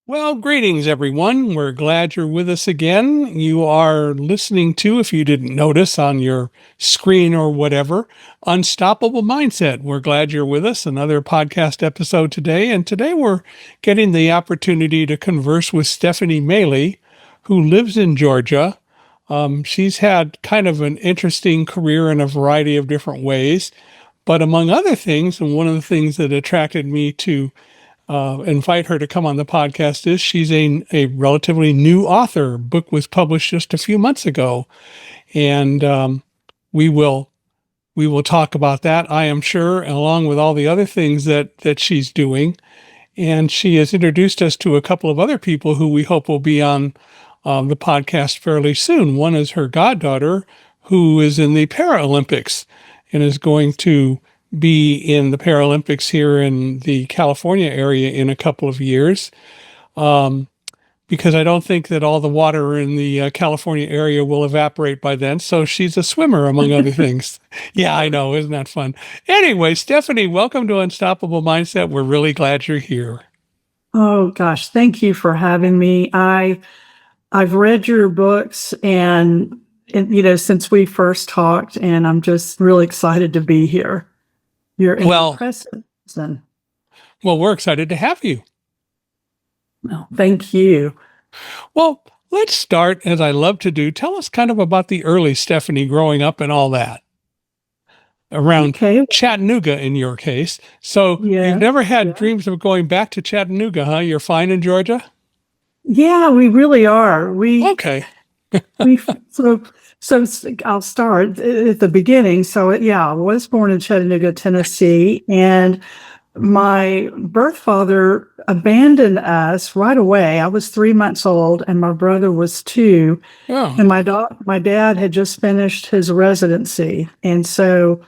Well, greetings, everyone. We're glad you're with us again. You are listening to, if you didn't notice on your screen or whatever, Unstoppable Mindset. We're glad you're with us. Another podcast episode today. And today we're getting the opportunity to converse with Stephanie Maley, who lives in Georgia. She's had kind of an interesting career in a variety of different ways. But among other things, and one of the things that attracted me to invite her to come on the podcast is she's a relatively new author. Book was published just a few months ago, and we will we will talk about that, I am sure, along with all the other things that she's doing. And she has introduced us to a couple of other people who we hope will be on the podcast fairly soon. One is her goddaughter, who is in the Paralympics and is going to be in the Paralympics here in the California area in a couple of years. Because I don't think that all the water in the California area will evaporate by then. So she's a swimmer, among other things. Yeah, I know. Isn't that fun? Anyway, Stephanie, welcome to Unstoppable Mindset. We're really glad you're here. Oh gosh, thank you for having me. I've read your books and since we first talked, and I'm just really excited to be here. You're Well, impressive. well, we're excited to have you. Well, thank you. Well, let's start, as I love to do. Tell us kind of about the early Stephanie growing up and all that around Okay. Chattanooga in your case. So Yeah. you've never had Yeah. dreams of going back to Chattanooga, huh? You're fine in Georgia? Yeah, we really are. Okay. We so I'll start at the beginning. So yeah, I was born in Chattanooga, Tennessee, and my birth father abandoned us right away. I was 3 months old, and my brother was 2, Oh, and my dad had just finished his residency, and so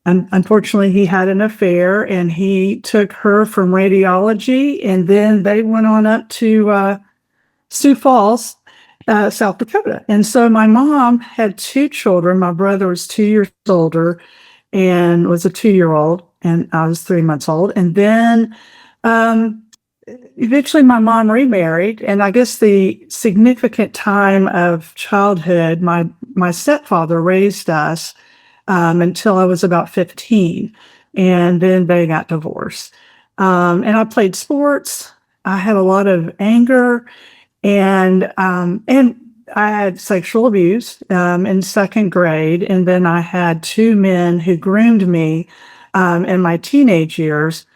unfortunately, he had an affair, and he took her from radiology, and then they went on up to Sioux Falls, South Dakota. And so my mom had 2 children. My brother was 2 years older and was a 2-year-old, and I was 3 months old. And then eventually my mom remarried. And I guess the significant time of childhood, my stepfather raised us until I was about 15. And then they got divorced. And I played sports. I had a lot of anger, and I had sexual abuse in second grade, and then I had 2 men who groomed me in my teenage years.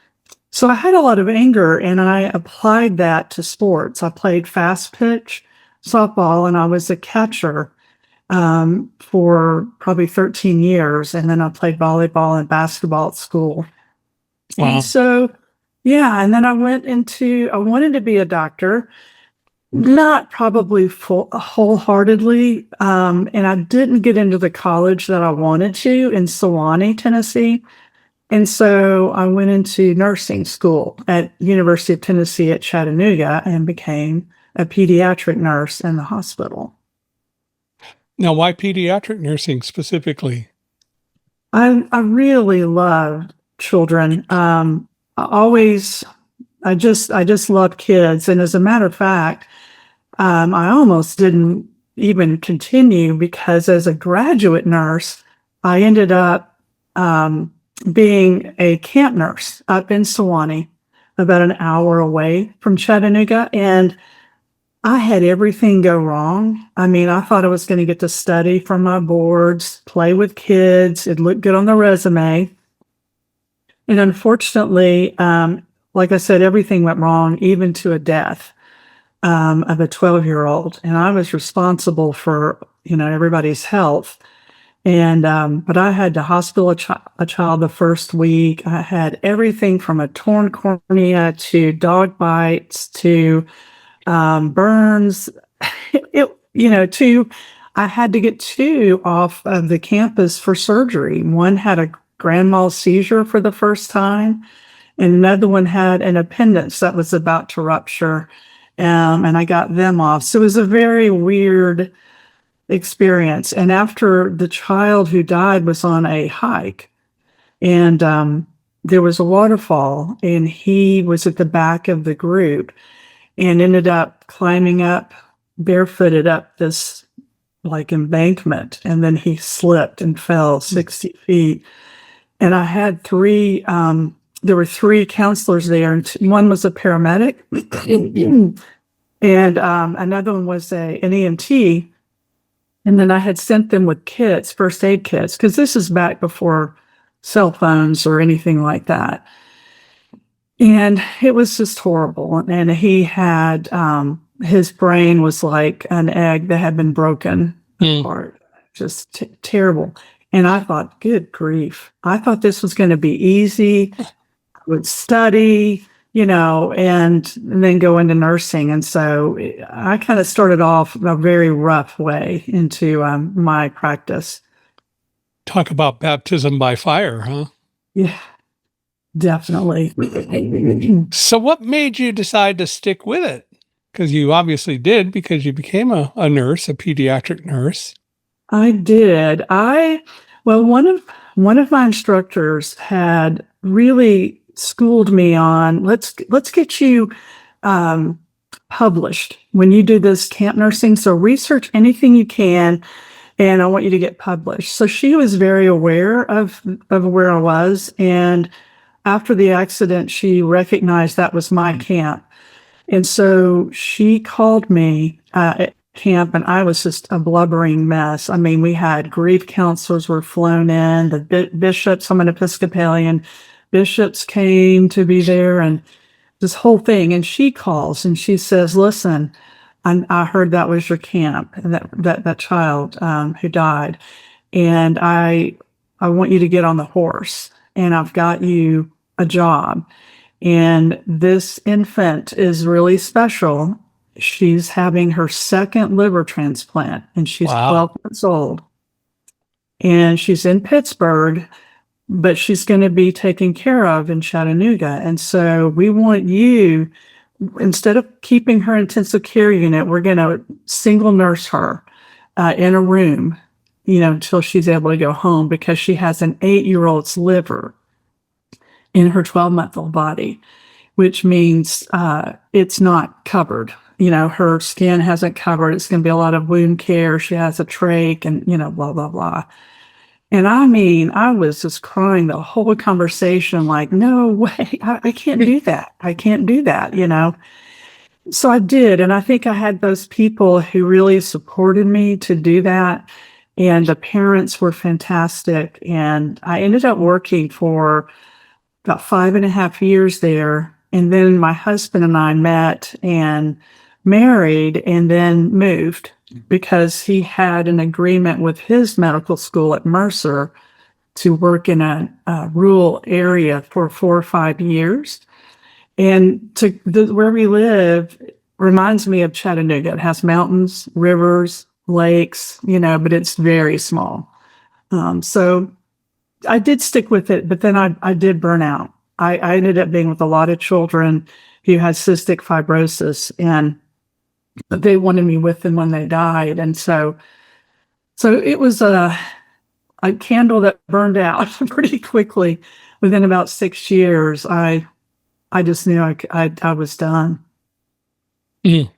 So I had a lot of anger, and I applied that to sports. I played fast pitch softball, and I was a catcher for probably 13 years, and then I played volleyball and basketball at school. wow. And so, yeah, and then I wanted to be a doctor. Not probably wholeheartedly. And I didn't get into the college that I wanted to in Sewanee, Tennessee. And so I went into nursing school at University of Tennessee at Chattanooga and became a pediatric nurse in the hospital. Now, why pediatric nursing specifically? I really love children. I just love kids. And as a matter of fact, I almost didn't even continue because as a graduate nurse, I ended up being a camp nurse up in Sewanee, about an hour away from Chattanooga. And I had everything go wrong. I mean, I thought I was going to get to study from my boards, play with kids. It looked good on the resume. And unfortunately, like I said, everything went wrong, even to a death of a 12-year-old. And I was responsible for, everybody's health. And, but I had to hospital a child the first week. I had everything from a torn cornea to dog bites to burns. I had to get 2 off of the campus for surgery. One had a grand mal seizure for the first time, and another one had an appendix that was about to rupture. And I got them off. So it was a very weird experience. And after the child who died was on a hike, and there was a waterfall, and he was at the back of the group. and ended up climbing up barefooted up this like embankment. And then he slipped and fell 60 feet. And I had there were three counselors there, and one was a paramedic, and another one was an EMT. And then I had sent them with kits, first aid kits, because this is back before cell phones or anything like that. And it was just horrible. And he had, his brain was like an egg that had been broken apart, just terrible. And I thought, good grief. I thought this was going to be easy. I would study, and then go into nursing. And so I kind of started off a very rough way into my practice. Talk about baptism by fire, huh? Yeah, definitely. So what made you decide to stick with it? Because you obviously did, because you became a nurse, a pediatric nurse. I did. Well, one of my instructors had really schooled me on let's get you published when you do this camp nursing. So research anything you can, and I want you to get published. So she was very aware of where I was, and after the accident, she recognized that was my camp, and so she called me at camp, and I was just a blubbering mess. I mean, we had grief counselors were flown in, the bishops. I'm an Episcopalian. Bishops came to be there, and this whole thing. And she calls and she says, "Listen, I heard that was your camp, and that child who died, and I want you to get on the horse, and I've got you a job. And this infant is really special. She's having her second liver transplant, and she's 12 months old, and she's in Pittsburgh, but she's going to be taken care of in Chattanooga. And so we want you, instead of keeping her intensive care unit, we're going to single nurse her in a room, until she's able to go home, because she has an 8-year-old's liver in her 12-month-old body, which means it's not covered. Her skin hasn't covered. It's going to be a lot of wound care. She has a trach and, blah, blah, blah. And I mean, I was just crying the whole conversation, like, no way, I can't do that. I can't do that, So I did. And I think I had those people who really supported me to do that. And the parents were fantastic. And I ended up working for about 5.5 years there. And then my husband and I met and married and then moved, because he had an agreement with his medical school at Mercer to work in a rural area for 4 or 5 years. And where we live reminds me of Chattanooga. It has mountains, rivers, lakes, but it's very small. So I did stick with it, but then I did burn out. I ended up being with a lot of children who had cystic fibrosis, and they wanted me with them when they died. And so it was a candle that burned out pretty quickly. Within about 6 years, I just knew I was done. Mm.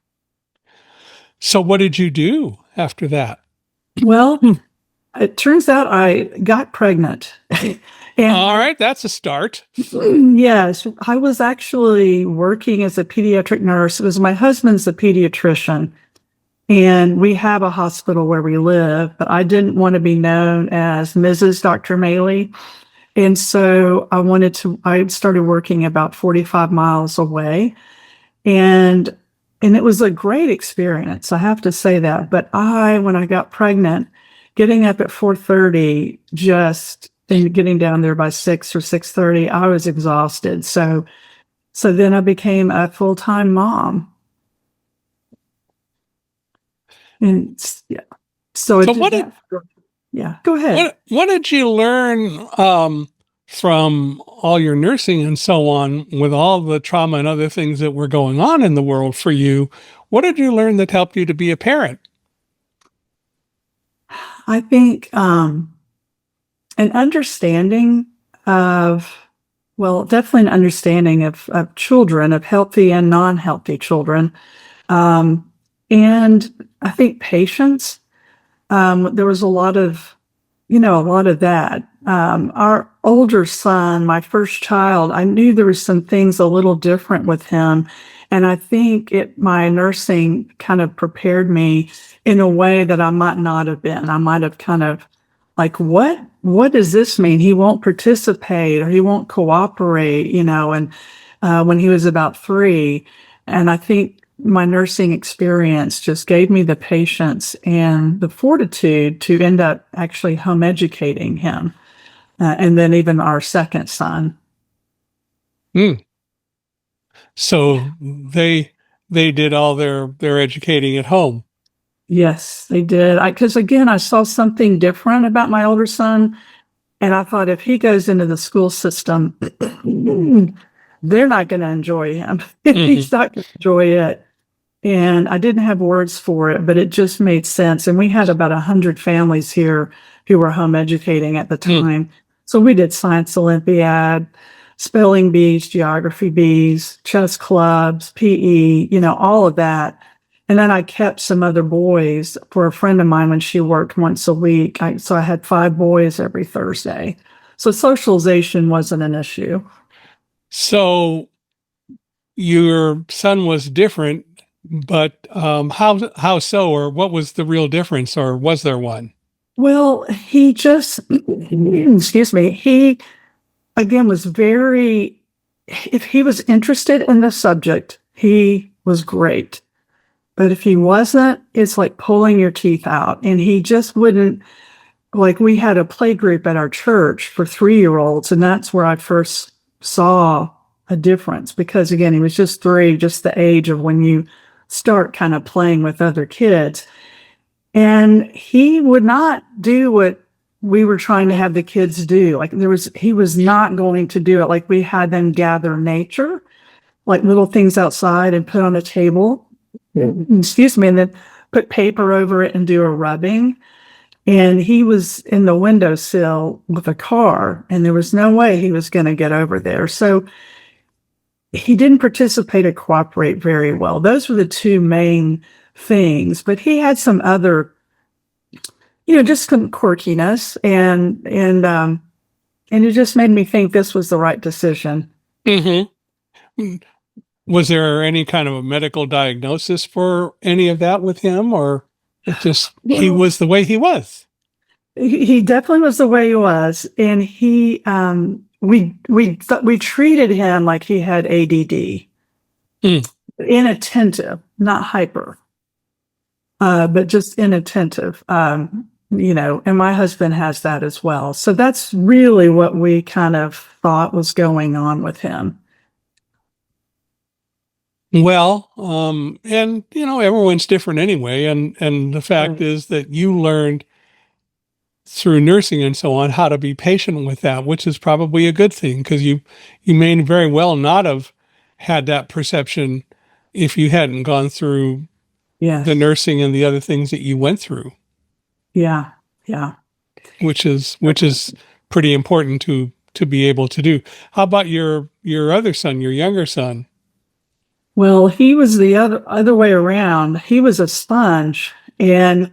So what did you do after that? Well, it turns out I got pregnant. And, all right, that's a start. Yes, I was actually working as a pediatric nurse. It was my husband's a pediatrician, and we have a hospital where we live, but I didn't want to be known as Mrs. Dr. Maley. And so I started working about 45 miles away, and it was a great experience. I have to say that. But when I got pregnant, getting up at 4:30, and getting down there by 6 or 6:30, I was exhausted. So then I became a full-time mom. And yeah, so yeah, go ahead. What did you learn from all your nursing and so on, with all the trauma and other things that were going on in the world for you? What did you learn that helped you to be a parent? I think an understanding of Well, definitely an understanding of children, of healthy and non-healthy children. Um, and I think patience. There was a lot of that. Our older son, my first child, I knew there was some things a little different with him. And I think my nursing kind of prepared me in a way that I might not have been. I might have kind of like, what does this mean? He won't participate or he won't cooperate, and when he was about 3. And I think my nursing experience just gave me the patience and the fortitude to end up actually home educating him. And then even our second son. Mm. So they did all their educating at home. Yes, they did. Because again, I saw something different about my older son. And I thought if he goes into the school system, they're not going to enjoy him. He's not going to enjoy it. And I didn't have words for it, but it just made sense. And we had about 100 families here who were home educating at the time. So we did science Olympiad, spelling bees, geography bees, chess clubs, PE, all of that. And then I kept some other boys for a friend of mine when she worked once a week. So I had 5 boys every Thursday. So socialization wasn't an issue. So your son was different, but how so, or what was the real difference, or was there one? Well, he just, excuse me, he again was if he was interested in the subject, he was great. But if he wasn't, it's like pulling your teeth out. And he just wouldn't, like we had a play group at our church for 3-year-olds, and that's where I first saw a difference because again, he was just 3, just the age of when you start kind of playing with other kids. And he would not do what we were trying to have the kids do. He was not going to do it. Like we had them gather nature, like little things outside and put on a table, excuse me, and then put paper over it and do a rubbing. And he was in the windowsill with a car, and there was no way he was going to get over there. So he didn't participate or cooperate very well. Those were the 2 main things, but he had some other, just some quirkiness and it just made me think this was the right decision. Mm-hmm. Was there any kind of a medical diagnosis for any of that with him, or it just he was the way he was? He definitely was the way he was, and we treated him like he had ADD, inattentive, not hyper, but just inattentive. And my husband has that as well. So that's really what we kind of thought was going on with him. Well, and everyone's different anyway, and the fact is that you learned through nursing and so on how to be patient with that, which is probably a good thing because you may very well not have had that perception if you hadn't gone through the nursing and the other things that you went through. Yeah, which is pretty important to be able to do. How about your other son, your younger son? Well, he was the other way around. He was a sponge, and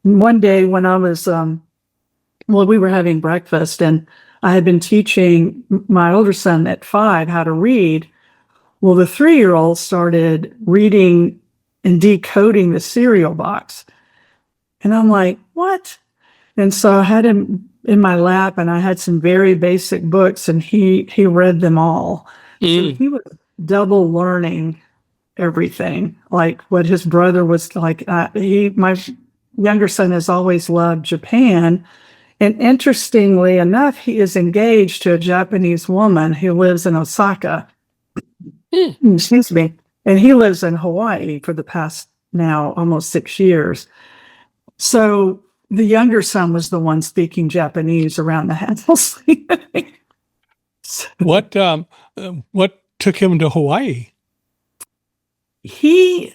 one day when I was we were having breakfast, and I had been teaching my older son at 5 how to read. Well, the 3-year-old started reading and decoding the cereal box, and I'm like, what? And so I had him in my lap, and I had some very basic books, and he read them all. So he was double learning everything, like what his brother was like. My younger son has always loved Japan, and interestingly enough, he is engaged to a Japanese woman who lives in Osaka. Excuse me, and he lives in Hawaii for the past now almost 6 years. So the younger son was the one speaking Japanese around the house. What took him to Hawaii? He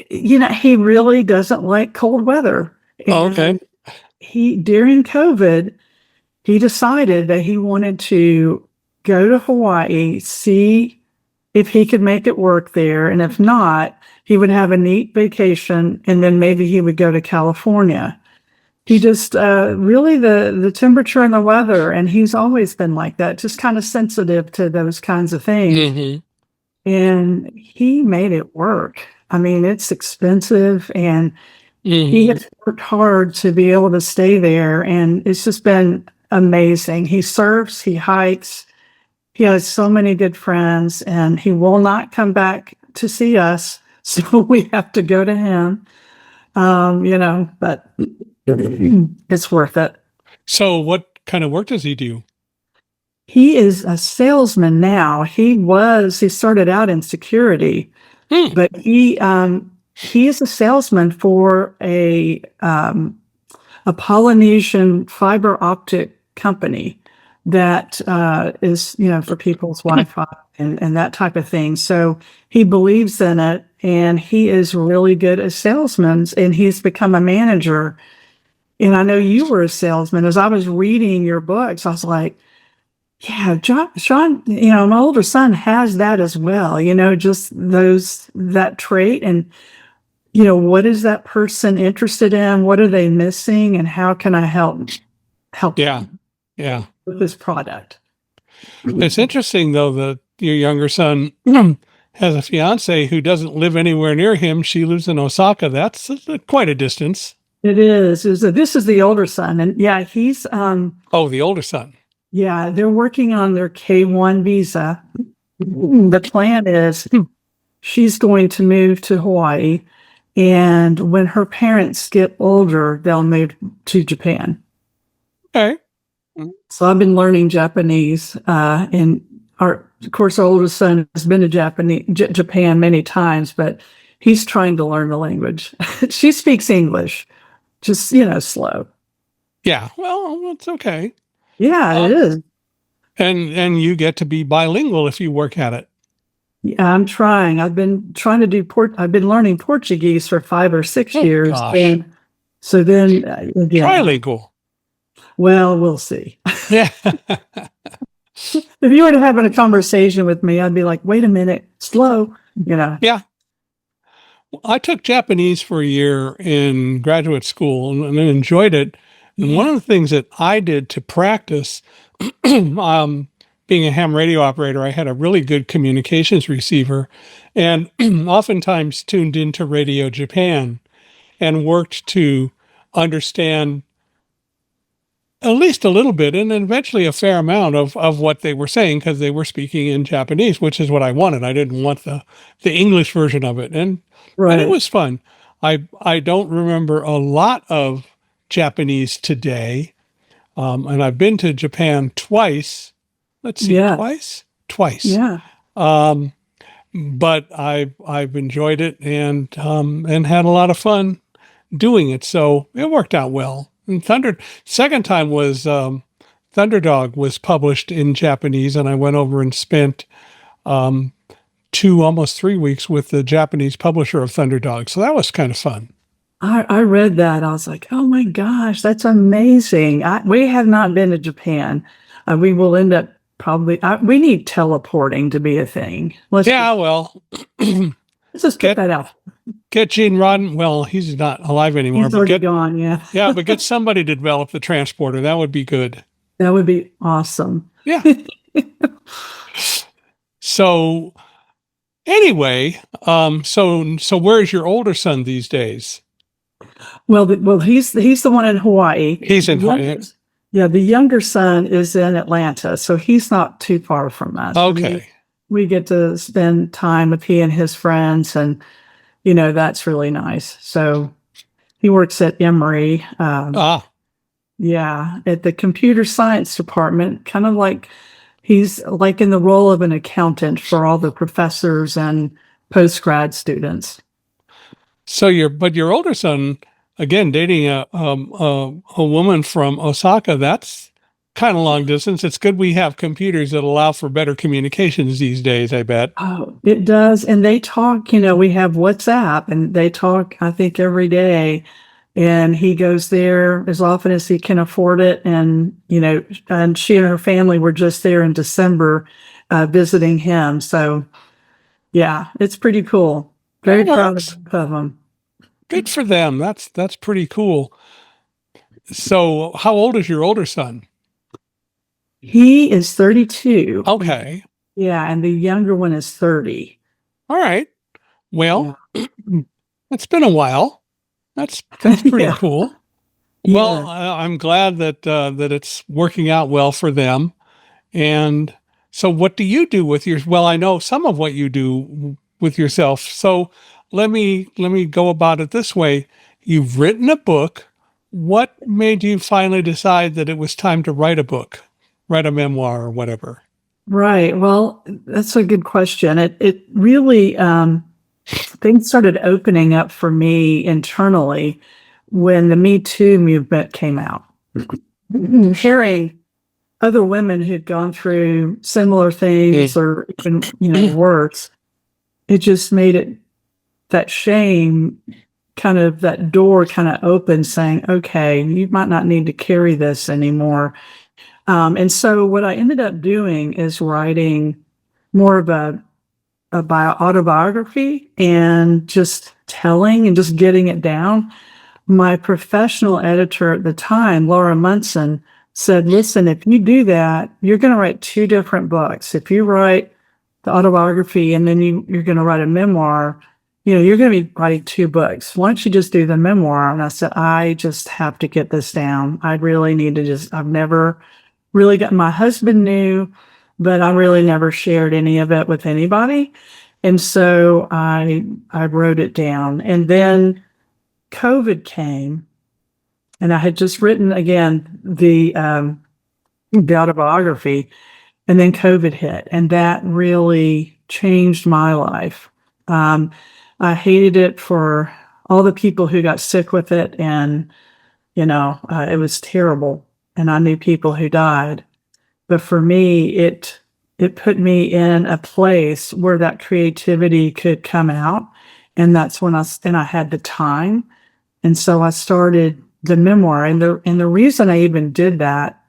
really doesn't like cold weather. Okay. During COVID, he decided that he wanted to go to Hawaii, see if he could make it work there. And if not, he would have a neat vacation and then maybe he would go to California. He just really the temperature and the weather, and he's always been like that, just kind of sensitive to those kinds of things. Mm-hmm. And he made it work. I mean, it's expensive, and he has worked hard to be able to stay there, and it's just been amazing. He surfs, he hikes, he has so many good friends, and he will not come back to see us, so we have to go to him. But it's worth it. So what kind of work does he do? He is a salesman now. He started out in security, but he is a salesman for a Polynesian fiber optic company that is, for people's Wi-Fi and that type of thing. So he believes in it, and he is really good at salesmen, and he's become a manager. And I know you were a salesman. As I was reading your books, I was like, yeah, Sean, my older son has that as well, just that trait. And, what is that person interested in? What are they missing? And how can I help them with this product? It's interesting, though, that your younger son has a fiance who doesn't live anywhere near him. She lives in Osaka. That's quite a distance. It is. This is the older son. And yeah, he's... the older son. Yeah, they're working on their K-1 visa. The plan is she's going to move to Hawaii, and when her parents get older, they'll move to Japan. Okay. So I've been learning Japanese, and of course, our oldest son has been to Japan many times, but he's trying to learn the language. She speaks English, just, slow. Yeah, well, that's okay. Yeah, it is. And you get to be bilingual if you work at it. Yeah, I'm trying. I've been trying to do I've been learning Portuguese for 5 or 6 years. Gosh. And so then again, Trilingual. Well, we'll see. Yeah. If you were having a conversation with me, I'd be like, wait a minute, slow, Yeah. I took Japanese for a year in graduate school and enjoyed it. And one of the things that I did to practice, being a ham radio operator, I had a really good communications receiver and oftentimes tuned into Radio Japan and worked to understand at least a little bit and then eventually a fair amount of what they were saying, because they were speaking in Japanese, which is what I wanted. I didn't want the English version of it. And it was fun. I don't remember a lot of Japanese today. And I've been to Japan twice. Let's see, twice. Yeah. But I've enjoyed it and had a lot of fun doing it. So it worked out well. And second time was Thunderdog was published in Japanese, and I went over and spent 2, almost 3 weeks with the Japanese publisher of Thunderdog. So that was kind of fun. I read that. I was like, oh my gosh, that's amazing. We have not been to Japan. We will end up probably, we need teleporting to be a thing. Let's just get that out. Get Gene Rodden. Well, he's not alive anymore. He's already gone, yeah. Yeah, but get somebody to develop the transporter. That would be good. That would be awesome. Yeah. So anyway, so where's your older son these days? Well, he's the one in Hawaii. He's in Hawaii. Yeah, the younger son is in Atlanta, so he's not too far from us. Okay. We get to spend time with he and his friends, and that's really nice. So he works at Emory. Yeah, at the computer science department, kind of like he's like in the role of an accountant for all the professors and post-grad students. So your older son, again, dating a woman from Osaka, that's kind of long distance. It's good we have computers that allow for better communications these days, I bet. Oh, it does. And they talk, we have WhatsApp, and they talk, I think, every day. and he goes there as often as he can afford it. And, and she and her family were just there in December, visiting him. So yeah, it's pretty cool. Very That proud works. of him. Good for them. That's pretty cool. So, how old is your older son? He is 32. Okay. Yeah, and the younger one is 30. All right. Yeah. Well, it's been a while. That's pretty Yeah. cool. Well, Yeah. I'm glad that it's working out well for them. And so, what do you do with your? Well, I know some of what you do with yourself. So, let me go about it this way. You've written a book. What made you finally decide that it was time to write a book, write a memoir or whatever? Right. Well, that's a good question. It really things started opening up for me internally when the Me Too movement came out. Hearing other women who'd gone through similar things or even, worse, it just made it that shame kind of that door kind of open saying, okay, you might not need to carry this anymore. And so what I ended up doing is writing more of a autobiography and just telling and just getting it down. My professional editor at the time, Laura Munson, said, listen, if you do that, you're going to write two different books. If you write the autobiography and then you're going to write a memoir, you're going to be writing two books. Why don't you just do the memoir? And I said, I just have to get this down. I really need to I've never really got, my husband knew, but I really never shared any of it with anybody. And so I wrote it down. And then COVID came, and I had just written again the autobiography, and then COVID hit, and that really changed my life. I hated it for all the people who got sick with it, and it was terrible. And I knew people who died, but for me, it put me in a place where that creativity could come out, and that's when I had the time. And so I started the memoir. And the reason I even did that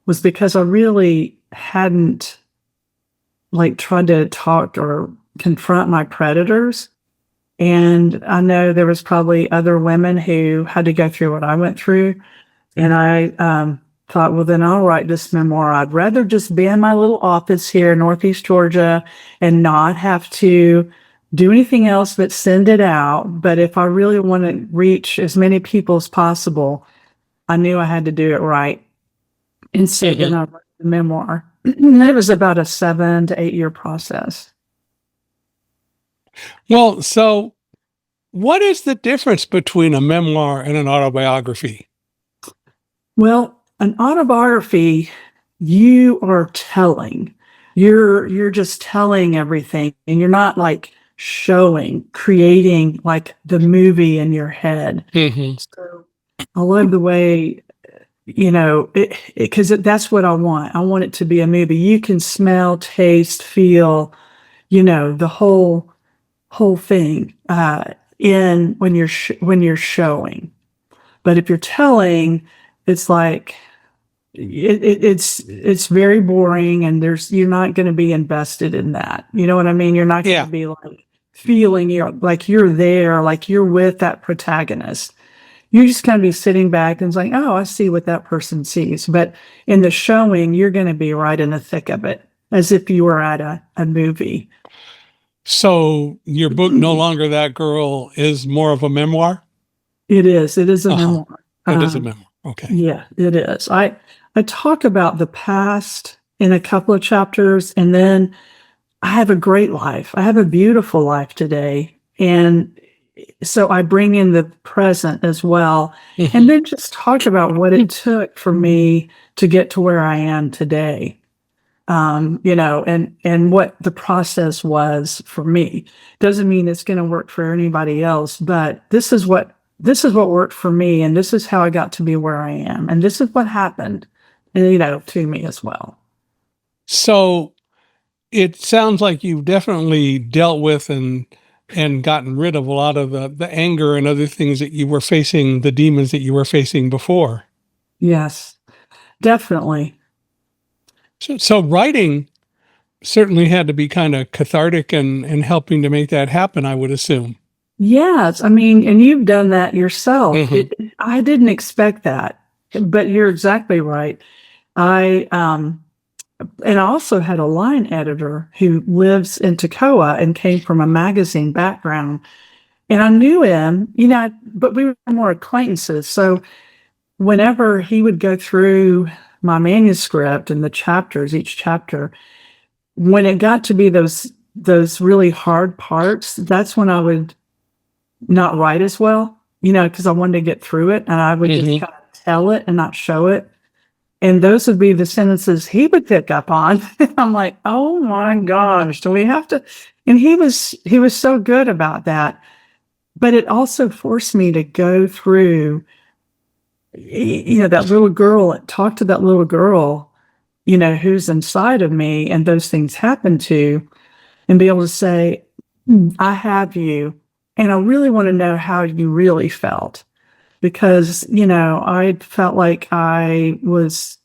was because I really hadn't tried to talk or confront my predators. And I know there was probably other women who had to go through what I went through. And I thought, well, then I'll write this memoir. I'd rather just be in my little office here in Northeast Georgia and not have to do anything else but send it out. But if I really want to reach as many people as possible, I knew I had to do it right. And so then I wrote the memoir. And it was about a 7 to 8 year process. Well, so what is the difference between a memoir and an autobiography? Well, an autobiography, you are telling. You're just telling everything, and you're not creating like the movie in your head. So I love the way, because that's what I want. I want it to be a movie. You can smell, taste, feel, the whole thing in when you're showing. But if you're telling, it's like it's very boring, and you're not going to be invested in that. You know what I mean? You're not going to be like feeling you're there, like you're with that protagonist. You're just going to be sitting back and it's like, oh, I see what that person sees. But in the showing, you're going to be right in the thick of it, as if you were at a movie. So your book, No Longer That Girl, is more of a memoir? It is. It is a memoir. It is a memoir. Okay. Yeah, it is. I talk about the past in a couple of chapters, and then I have a great life. I have a beautiful life today. And so I bring in the present as well, and then just talk about what it took for me to get to where I am today. And what the process was for me. Doesn't mean it's going to work for anybody else, but this is what worked for me, and this is how I got to be where I am, and this is what happened, to me as well. So it sounds like you've definitely dealt with and and gotten rid of a lot of the anger and other things that you were facing, the demons that you were facing before. Yes, definitely. So writing certainly had to be kind of cathartic and helping to make that happen, I would assume. Yes, I mean, and you've done that yourself. Mhm. I didn't expect that, but you're exactly right. I and I also had a line editor who lives in Toccoa and came from a magazine background. And I knew him, but we were more acquaintances. So whenever he would go through my manuscript and the chapters, each chapter, when it got to be those really hard parts, that's when I would not write as well, because I wanted to get through it, and I would just Mhm. kind of tell it and not show it. And those would be the sentences he would pick up on. I'm like, oh my gosh, do we have to? And he was so good about that. But it also forced me to go through, that little girl, talk to that little girl, who's inside of me and those things happen to, and be able to say, I have you. And I really want to know how you really felt because, I felt like I was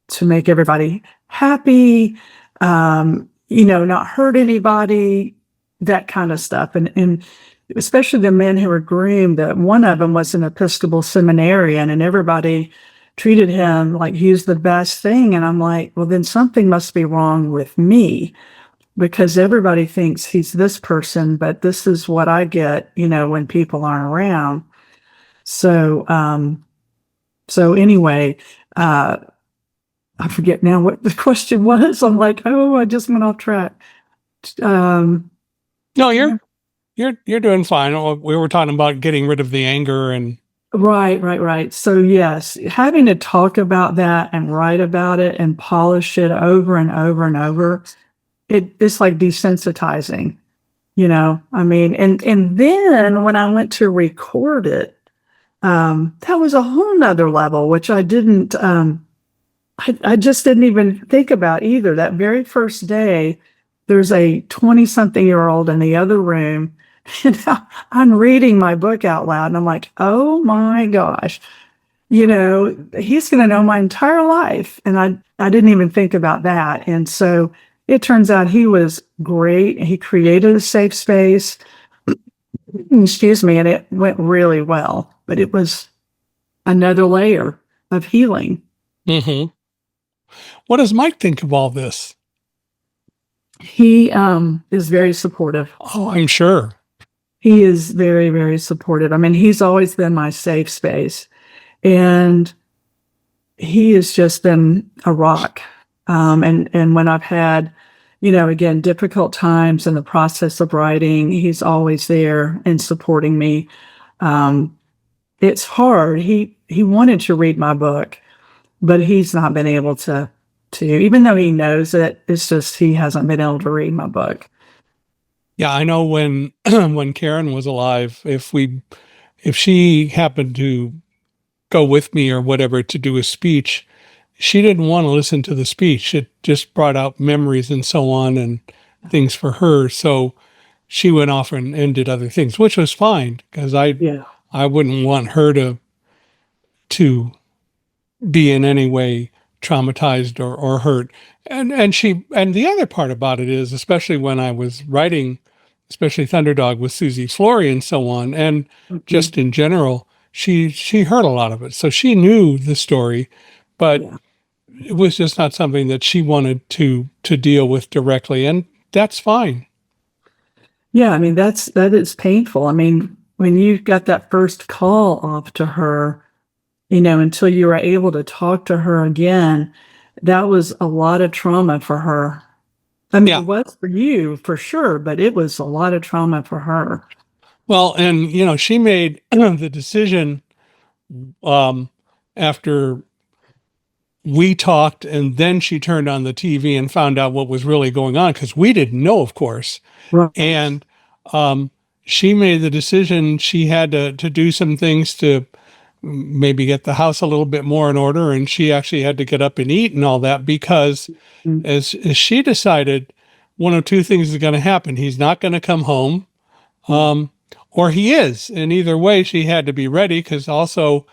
to make everybody happy, not hurt anybody, that kind of stuff. And especially the men who were groomed, that one of them was an Episcopal seminarian and everybody treated him like he was the best thing. And I'm like, well, then something must be wrong with me because everybody thinks he's this person, but this is what I get, when people aren't around. So anyway, I forget now what the question was. I'm like, oh, I just went off track. Um, No, you're doing fine. We were talking about getting rid of the anger and right. So yes, having to talk about that and write about it and polish it over and over and over, it's like desensitizing, I mean, and then when I went to record it, that was a whole nother level, which I didn't, I just didn't even think about either. That very first day, there's a 20-something-year-old in the other room, and I'm reading my book out loud, and I'm like, oh my gosh, he's going to know my entire life. And I didn't even think about that. And so it turns out he was great. He created a safe space, excuse me, and it went really well. But it was another layer of healing. Mhm. What does Mike think of all this? He is very supportive. Oh, I'm sure. He is very, very supportive. I mean, he's always been my safe space. And he has just been a rock. And when I've had, again, difficult times in the process of writing, he's always there and supporting me. It's hard. He wanted to read my book, but he's not been able to even though he knows it, it's just he hasn't been able to read my book. Yeah, I know when when Karen was alive, if she happened to go with me or whatever to do a speech, she didn't want to listen to the speech. It just brought out memories and so on and things for her. So she went off and did other things, which was fine because Yeah. I wouldn't want her to be in any way traumatized or hurt. And the other part about it is, especially when I was writing, especially Thunderdog with Susie Flory and so on, and Mhm. just in general, she heard a lot of it. So she knew the story, but Yeah. it was just not something that she wanted to deal with directly. And that's fine. Yeah. I mean, that is painful. I mean, when you got that first call off to her, until you were able to talk to her again, that was a lot of trauma for her. I mean, Yeah. it was for you for sure, but it was a lot of trauma for her. Well, and she made the decision um, after we talked, and then she turned on the TV and found out what was really going on because we didn't know, of course. Right. And um, she made the decision she had to do some things to maybe get the house a little bit more in order, and she actually had to get up and eat and all that because Mm. as she decided, one of two things is going to happen. He's not going to come home, or he is. And either way, she had to be ready, because also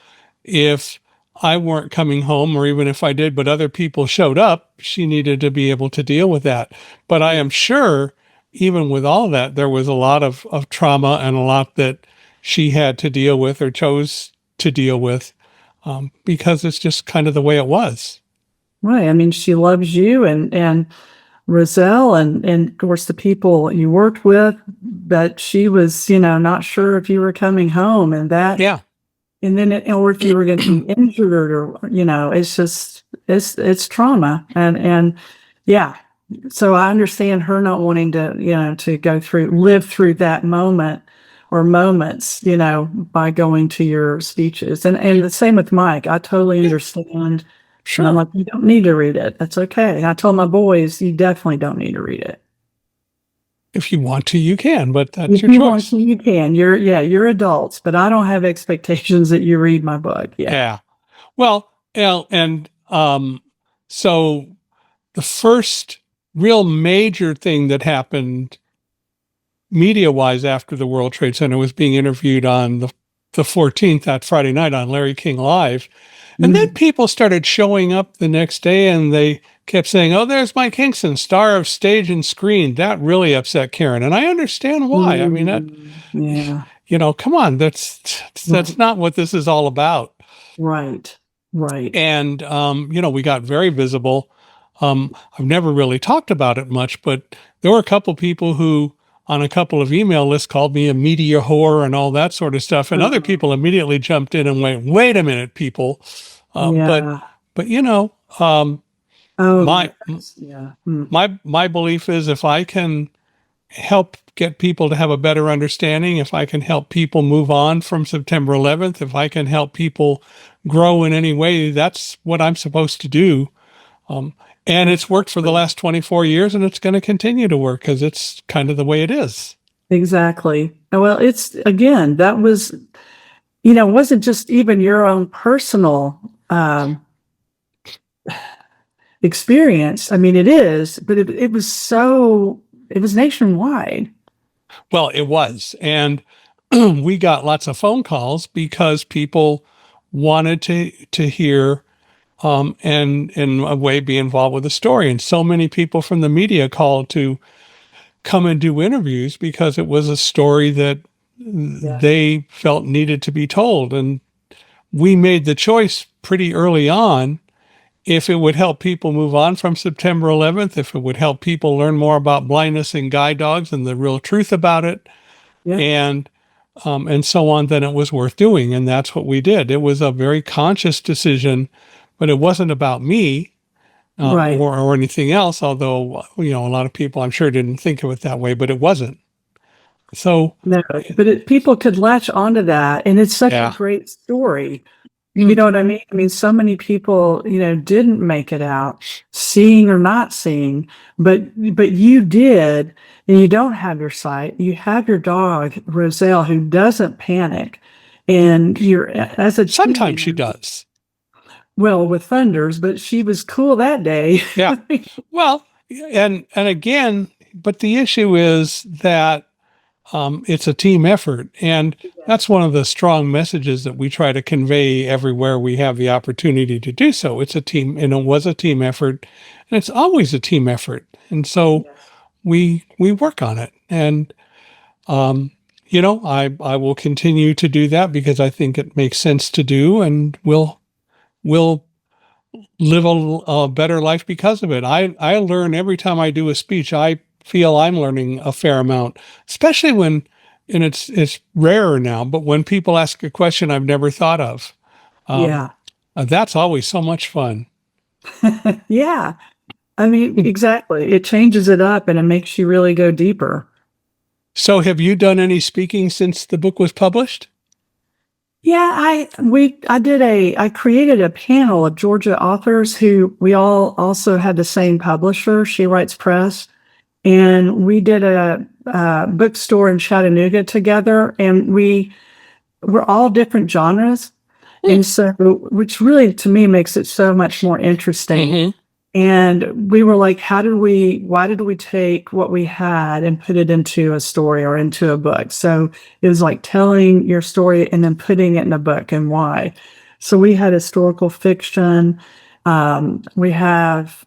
if I weren't coming home, or even if I did, but other people showed up, she needed to be able to deal with that. But I am sure, even with all that, there was a lot of trauma and a lot that she had to deal with or chose to deal with, because it's just kind of the way it was. Right. I mean, she loves you and Roselle and of course the people you worked with, but she was, not sure if you were coming home and that, Yeah. and then, or if you were going to be injured or, it's just, it's trauma. And yeah. So I understand her not wanting to, to live through that moment or moments, by going to your speeches. And the same with Mike. I totally understand. Sure. And I'm like, you don't need to read it. That's okay. And I told my boys, you definitely don't need to read it. If you want to, you can, but that's If your you choice. want to, you can. You're adults, but I don't have expectations that you read my book. Yeah. Yeah. Well, and so the first real major thing that happened media wise after the World Trade Center was being interviewed on the 14th, that Friday night, on Larry King Live. And then people started showing up the next day, and they kept saying, "Oh, there's Mike Hingson, star of stage and screen." That really upset Karen. And I understand why. I mean, that, Yeah. come on, that's not what this is all about. Right. Right. And, we got very visible. I've never really talked about it much, but there were a couple people who, on a couple of email lists, called me a media whore and all that sort of stuff. And other people immediately jumped in and went, "Wait a minute, people." Yeah. But Oh, my yeah. my belief is, if I can help get people to have a better understanding, if I can help people move on from September 11th, if I can help people grow in any way, that's what I'm supposed to do. And it's worked for the last 24 years, and it's going to continue to work because it's kind of the way it is. Exactly. Well, it's, again, that was, it wasn't just even your own personal experience. I mean, it is, but it was nationwide. Well, it was. And we got lots of phone calls because people wanted to hear, and in a way be involved with the story. And so many people from the media called to come and do interviews because it was a story that they felt needed to be told. And we made the choice pretty early on, if it would help people move on from September 11th, if it would help people learn more about blindness in guide dogs and the real truth about it, and so on, then it was worth doing. And that's what we did. It was a very conscious decision, but it wasn't about me. Right. or anything else, although, a lot of people, I'm sure, didn't think of it that way, but it wasn't. So, No, but people could latch onto that, and it's such a great story. You know what I mean? I mean, so many people, didn't make it out, seeing or not seeing, but you did, and you don't have your sight. You have your dog, Roselle, who doesn't panic, and sometimes she does. Well, with thunders, but she was cool that day. Yeah. Well, and again, but the issue is that it's a team effort. And that's one of the strong messages that we try to convey everywhere we have the opportunity to do so. It's a team, and it was a team effort, and it's always a team effort. And so we work on it. And, I will continue to do that because I think it makes sense to do, and we'll live a better life because of it. I learn every time I do a speech. I feel I'm learning a fair amount, especially when, and it's rarer now, but when people ask a question I've never thought of. That's always so much fun. Yeah. I mean, exactly. It changes it up and it makes you really go deeper. So have you done any speaking since the book was published? Yeah, I created a panel of Georgia authors who we all also had the same publisher, She Writes Press. And we did a bookstore in Chattanooga together, and we're all different genres. And so, which really to me makes it so much more interesting. And we were like, why did we take what we had and put it into a story or into a book? So it was like telling your story and then putting it in a book, and why. So we had historical fiction. We have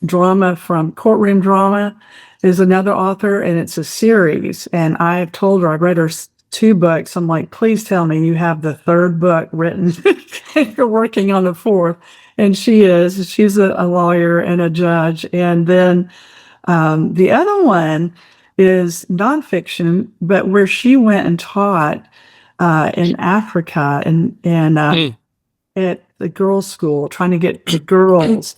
drama from Courtroom Drama is another author, and it's a series. And I have told her, I read her 2 books. I'm like, please tell me you have the 3rd book written and you're working on the 4th. And she is. She's a lawyer and a judge. And then the other one is nonfiction, but where she went and taught in Africa and at the girls' school, trying to get the girls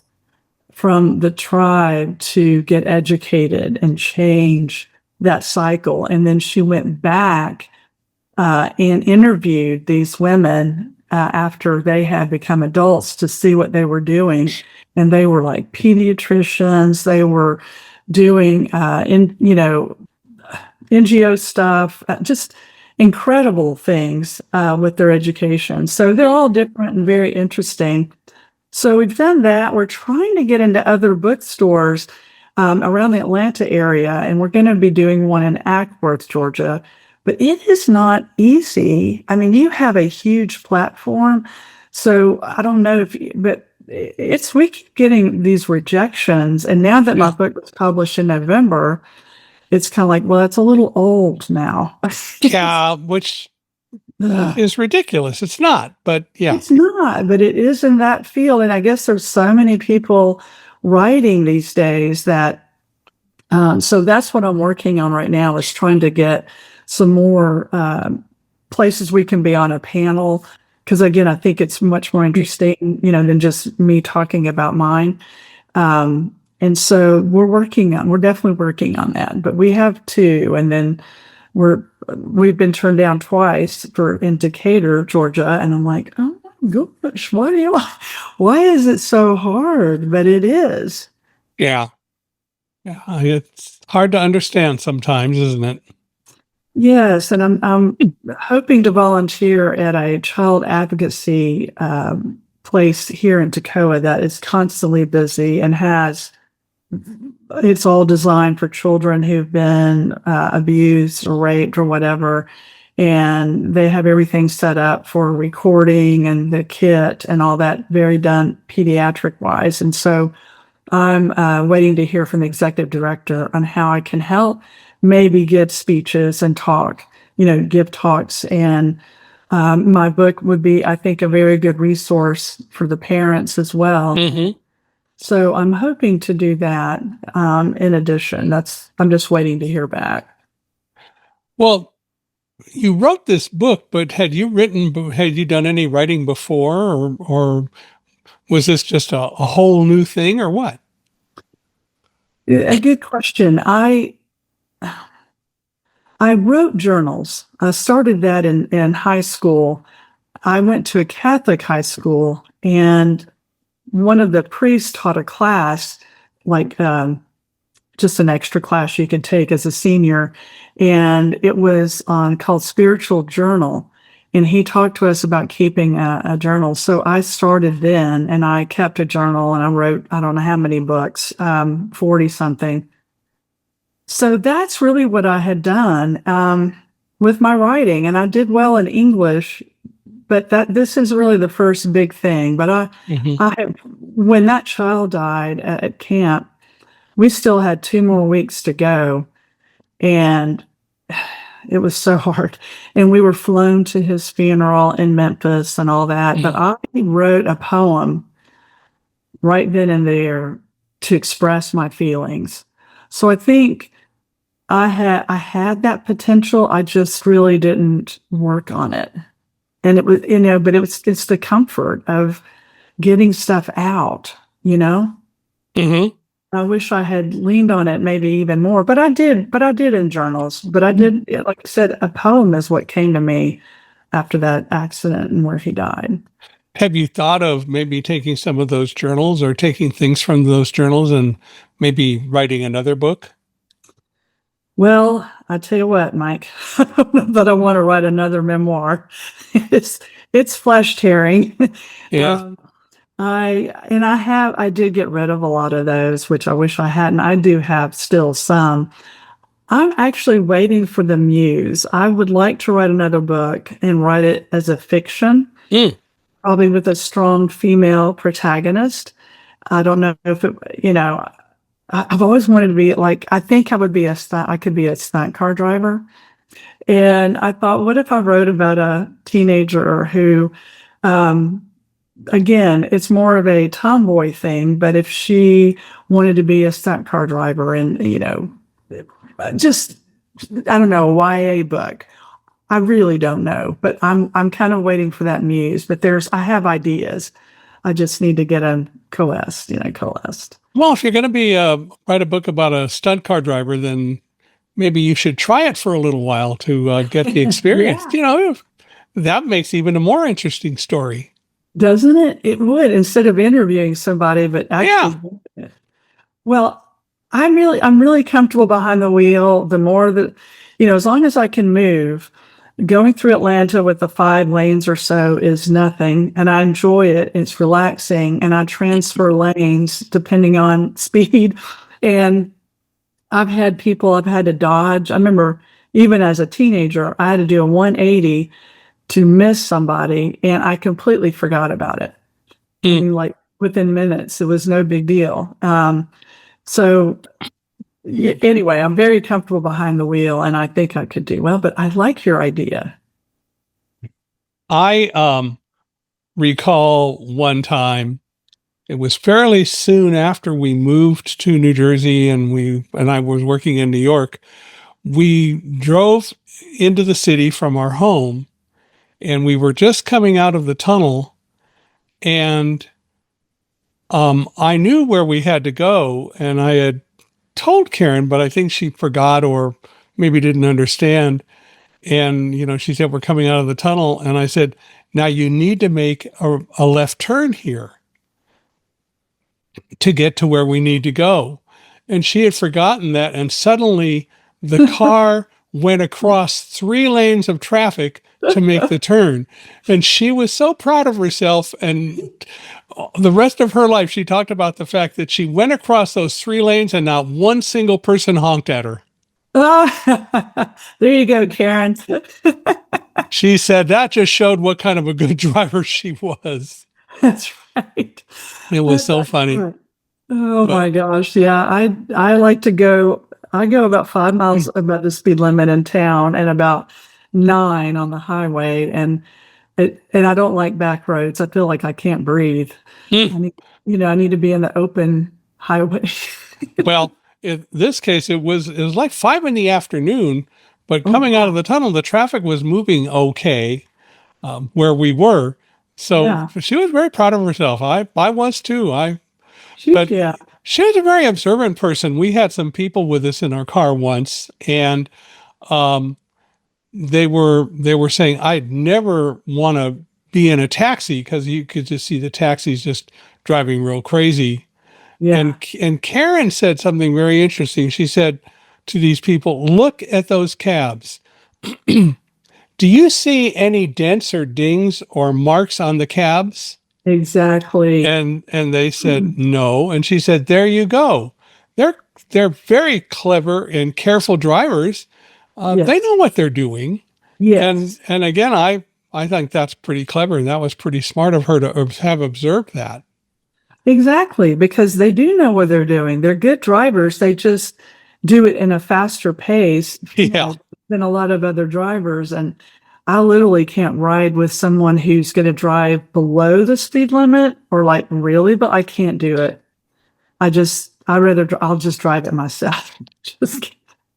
from the tribe to get educated and change that cycle. And then she went back and interviewed these women after they had become adults to see what they were doing. And they were like pediatricians. They were doing, NGO stuff, just incredible things with their education. So they're all different and very interesting. So we've done that. We're trying to get into other bookstores around the Atlanta area, and we're going to be doing one in Ackworth, Georgia. But it is not easy. I mean, you have a huge platform. So I don't know but we keep getting these rejections. And now that my book was published in November, it's kind of like, well, it's a little old now. Yeah, which is ridiculous. It's not, but yeah. It's not, but it is in that field. And I guess there's so many people writing these days that, so that's what I'm working on right now, is trying to get some more places we can be on a panel. Because again, I think it's much more interesting, than just me talking about mine. And so we're definitely working on that. But we have 2, and then we've been turned down twice in Decatur, Georgia. And I'm like, oh my gosh, why is it so hard? But it is. Yeah. Yeah. It's hard to understand sometimes, isn't it? Yes. And I'm hoping to volunteer at a child advocacy place here in Toccoa that is constantly busy and it's all designed for children who've been abused or raped or whatever. And they have everything set up for recording and the kit and all that, very done pediatric wise. And so I'm waiting to hear from the executive director on how I can help, maybe give speeches and give talks. And my book would be, I think, a very good resource for the parents as well. Mm-hmm. So I'm hoping to do that. In addition, I'm just waiting to hear back. Well, you wrote this book, but had you done any writing before, or was this just a whole new thing, or what? A good question. I wrote journals. I started that in high school. I went to a Catholic high school, and one of the priests taught a class, like just an extra class you could take as a senior. And it was called Spiritual Journal. And he talked to us about keeping a journal. So I started then, and I kept a journal, and I wrote, I don't know how many books, 40 something. So that's really what I had done with my writing. And I did well in English, but this is really the first big thing. But when that child died at camp, we still had 2 more weeks to go. And it was so hard. And we were flown to his funeral in Memphis and all that. But I wrote a poem right then and there to express my feelings. So I think I had that potential. I just really didn't work on it. And it was, but it's the comfort of getting stuff out, Mm-hmm. I wish I had leaned on it maybe even more, but I did in journals. But I did, like I said, a poem is what came to me after that accident and where he died. Have you thought of maybe taking some of those journals or taking things from those journals and maybe writing another book? Well, I tell you what, Mike, I don't know that I want to write another memoir. It's flesh tearing. Yeah. I did get rid of a lot of those, which I wish I hadn't. I do have still some. I'm actually waiting for the muse. I would like to write another book and write it as a fiction, Mm. probably with a strong female protagonist. I don't know if it, I've always wanted to be like, I think I could be a stunt car driver. And I thought, what if I wrote about a teenager who, um, again, it's more of a tomboy thing, but if she wanted to be a stunt car driver and, just, I don't know, a YA book. I really don't know, but I'm kind of waiting for that muse. But I have ideas. I just need to get them coalesced. Well, if you're going to be write a book about a stunt car driver, then maybe you should try it for a little while to get the experience. Yeah. That makes even a more interesting story. Doesn't it? It would, instead of interviewing somebody, but actually. Yeah. Well, I'm really comfortable behind the wheel. The more that, as long as I can move, going through Atlanta with the 5 lanes or so is nothing. And I enjoy it. It's relaxing. And I transfer lanes depending on speed. And I've had to dodge. I remember even as a teenager, I had to do a 180 to miss somebody, and I completely forgot about it. I mean, like within minutes, it was no big deal. Anyway, I'm very comfortable behind the wheel, and I think I could do well, but I like your idea. I recall one time, it was fairly soon after we moved to New Jersey and I was working in New York. We drove into the city from our home, and we were just coming out of the tunnel, and I knew where we had to go, and I had told Karen, but I think she forgot or maybe didn't understand. And, she said, we're coming out of the tunnel. And I said, now you need to make a left turn here to get to where we need to go. And she had forgotten that. And suddenly the car went across 3 lanes of traffic to make the turn. And she was so proud of herself. And the rest of her life, she talked about the fact that she went across those 3 lanes and not one single person honked at her. Oh, there you go, Karen. She said that just showed what kind of a good driver she was. That's right. It was so funny. Right. Oh my gosh. Yeah. I like to go, I go about 5 miles above the speed limit in town and about 9 on the highway. And I don't like back roads. I feel like I can't breathe. I need to be in the open highway. Well, in this case, it was like 5 in the afternoon, but coming out of the tunnel, the traffic was moving okay where we were. So she was very proud of herself. I was too. She was a very observant person. We had some people with us in our car once, and they were saying, I'd never want to be in a taxi because you could just see the taxis just driving real crazy. Yeah. And Karen said something very interesting. She said to these people, look at those cabs. Do you see any dents or dings or marks on the cabs? Exactly. And they said no. And she said, there you go. They're very clever and careful drivers. They know what they're doing. Yes. And again, I think that's pretty clever. And that was pretty smart of her to have observed that. Exactly, because they do know what they're doing. They're good drivers. They just do it in a faster pace than a lot of other drivers. And I literally can't ride with someone who's going to drive below the speed limit or like really, but I can't do it. I'll just drive it myself. So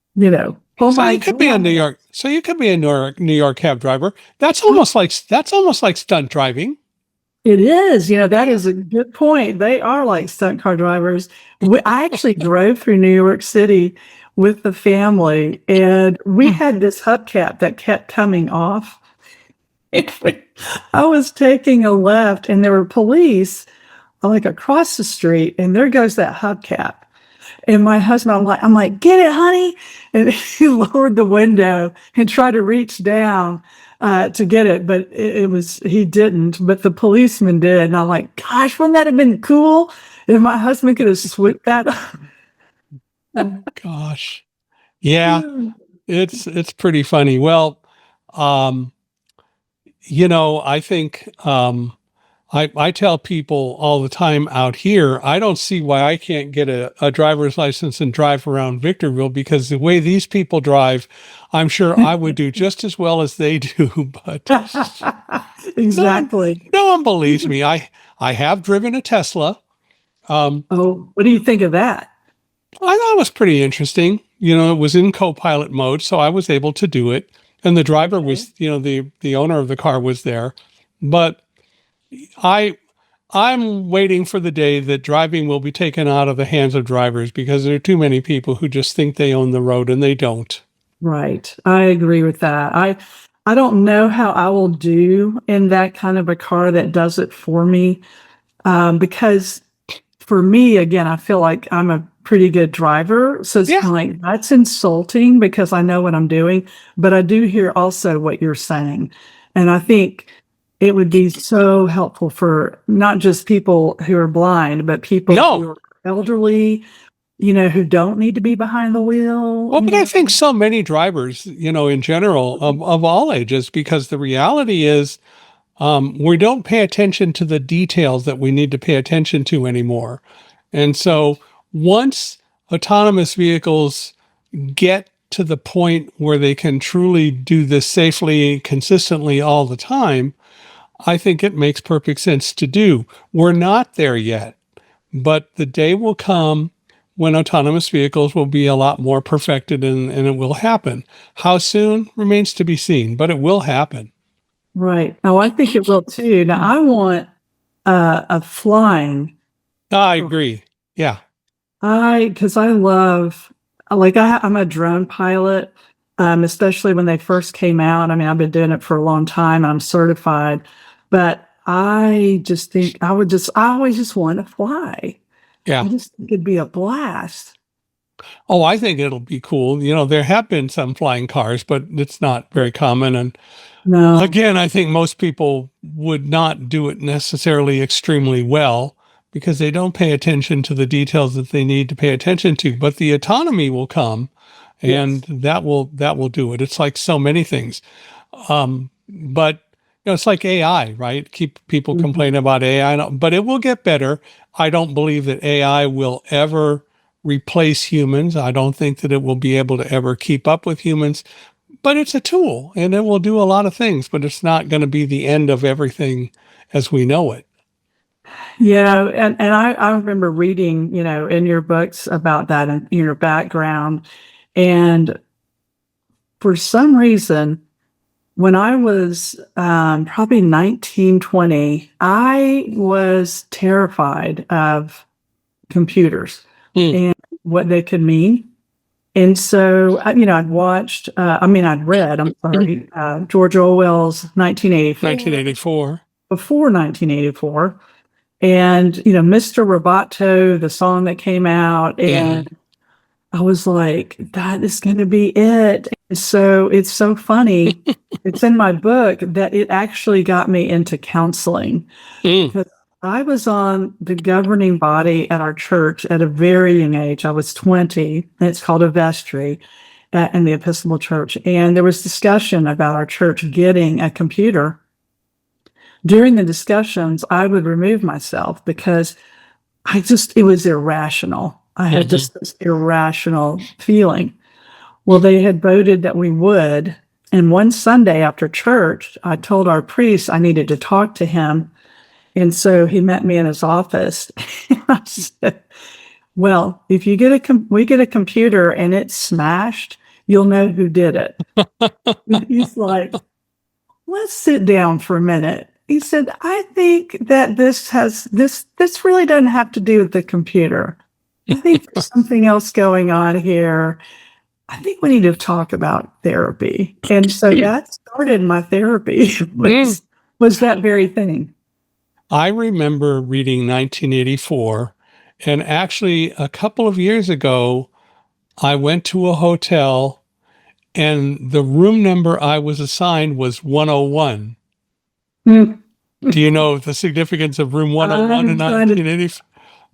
you could be a New York. So you could be a New York cab driver. That's almost like stunt driving. It is. That is a good point. They are like stunt car drivers. I actually drove through New York City with the family, and we had this hubcap that kept coming off. I was taking a left, and there were police like across the street, and there goes that hubcap. And my husband, I'm like, get it, honey. And he lowered the window and tried to reach down. to get it, but it was, he didn't, but the policeman did. And I'm like, gosh, wouldn't that have been cool if my husband could have swooped that up? Oh, gosh. Yeah, it's pretty funny. Well, um, I think I tell people all the time out here, I don't see why I can't get a driver's license and drive around Victorville, because the way these people drive, I'm sure I would do just as well as they do. But Exactly. no one believes me. I have driven a Tesla. Oh, what do you think of that? I thought it was pretty interesting. It was in co-pilot mode, so I was able to do it. And the driver was, the owner of the car was there. But I I'm waiting for the day that driving will be taken out of the hands of drivers, because there are too many people who just think they own the road and they don't. Right. I agree with that. I don't know how I will do in that kind of a car that does it for me. Because for me, again, I feel like I'm a pretty good driver. So it's Yeah. kind of like that's insulting because I know what I'm doing. But I do hear also what you're saying. And I think it would be so helpful for not just people who are blind, but people No. who are elderly, who don't need to be behind the wheel. Well, but I think so many drivers, in general, of all ages, because the reality is, we don't pay attention to the details that we need to pay attention to anymore. And so once autonomous vehicles get to the point where they can truly do this safely, consistently all the time, I think it makes perfect sense to do. We're not there yet, but the day will come when autonomous vehicles will be a lot more perfected, and it will happen. How soon remains to be seen, but it will happen. Right. Oh, I think it will too. Now, I want a flying. I agree. Yeah. Because I love, like, I'm a drone pilot, especially when they first came out. I mean, I've been doing it for a long time. I'm certified, but I just think I always just want to fly. Yeah. I just think it'd be a blast. Oh, I think it'll be cool. There have been some flying cars, but it's not very common. And No. again, I think most people would not do it necessarily extremely well, because they don't pay attention to the details that they need to pay attention to. But the autonomy will come, and Yes. that will do it. It's like so many things. But it's like AI, right? Keep people Mhm. complaining about AI, but it will get better. I don't believe that AI will ever replace humans. I don't think that it will be able to ever keep up with humans, but it's a tool and it will do a lot of things, but it's not going to be the end of everything as we know it. Yeah, and I remember reading, in your books about that and your background. And for some reason, when I was probably 19, 20, I was terrified of computers and what they could mean. And so, I'd read, I'm sorry, George Orwell's 1984. before 1984. And, Mr. Roboto, the song that came out, and I was like, that is going to be it. And so it's so funny. It's in my book that it actually got me into counseling, because I was on the governing body at our church at a very young age. I was 20, and it's called a vestry in the Episcopal Church. And there was discussion about our church getting a computer. During the discussions, I would remove myself because it was irrational. I had just this irrational feeling. Well, they had voted that we would. And one Sunday after church, I told our priest I needed to talk to him. And so he met me in his office. I said, well, if we get a computer and it's smashed, you'll know who did it. He's like, let's sit down for a minute. He said, I think that this really doesn't have to do with the computer. I think there's something else going on here. I think we need to talk about therapy. And so that started my therapy was that very thing. I remember reading 1984, and actually a couple of years ago, I went to a hotel and the room number I was assigned was 101. Mm. Do you know the significance of room 101 in I'm trying 1980?